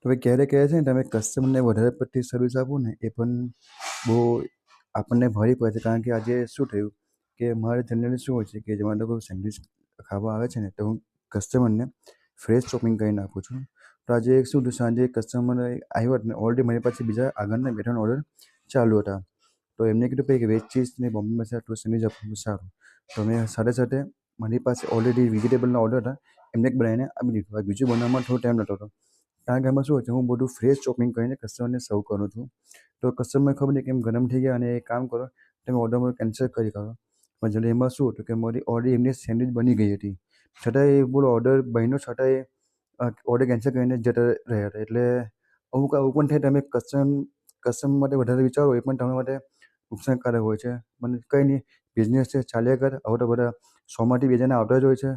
હવે ક્યારે કહે છે ને તમે કસ્ટમરને વધારે પડતી સર્વિસ આપો ને એ પણ બહુ આપણને ભારે પડે છે. કારણ કે આજે શું થયું કે મારે જનરલી શું હોય છે કે જેમાં લોકો સેન્ડવિચ ખાવા આવે છે ને તો હું કસ્ટમરને ફ્રેશ ચોપિંગ કરીને આપું છું. તો આજે શું થયું સાંજે કસ્ટમર આવ્યો ને ઓલરેડી મારી પાસે બીજા આગળના 2-3 ઓર્ડર ચાલુ હતા. તો એમને કીધું કે વેજ ચીઝ ને બોમ્બે મસાલા ટોસ્ટ સેન્ડવિચ આપવાનું સારું. તો મેં સાથે સાથે મારી પાસે ઓલરેડી વેજીટેબલના ઓર્ડર હતા એમને એક બનાવીને આપી દીધું. હવે બીજું બનાવવામાં થોડો ટાઈમ લાગતો હતો. કારણ કે એમાં શું હોય છે હું બધું ફ્રેશ ચોપિંગ કરીને કસ્ટમરને સર્વ કરું છું. તો કસ્ટમરને ખબર નહીં કેમ ગરમ થઈ ગયા અને એક કામ કરો તમે ઓર્ડર મારો કેન્સલ કરી કરો. પણ જ્યારે એમાં શું હતું કે મારી ઓલરેડી એમની સેન્ડવિચ બની ગઈ હતી. છતાંય બોલો ઓર્ડર બન્યો છતાંય ઓર્ડર કેન્સલ કરીને જતા રહ્યા હતા. એટલે અમુક આવું પણ થાય તમે કસ્ટમર માટે વધારે વિચારો એ પણ તમારા માટે નુકસાનકારક હોય છે. પણ કંઈ નહીં બિઝનેસ છે ચાલ્યા કરે. હવે તો બધા 100માંથી 2 જણા આવતા જ હોય છે.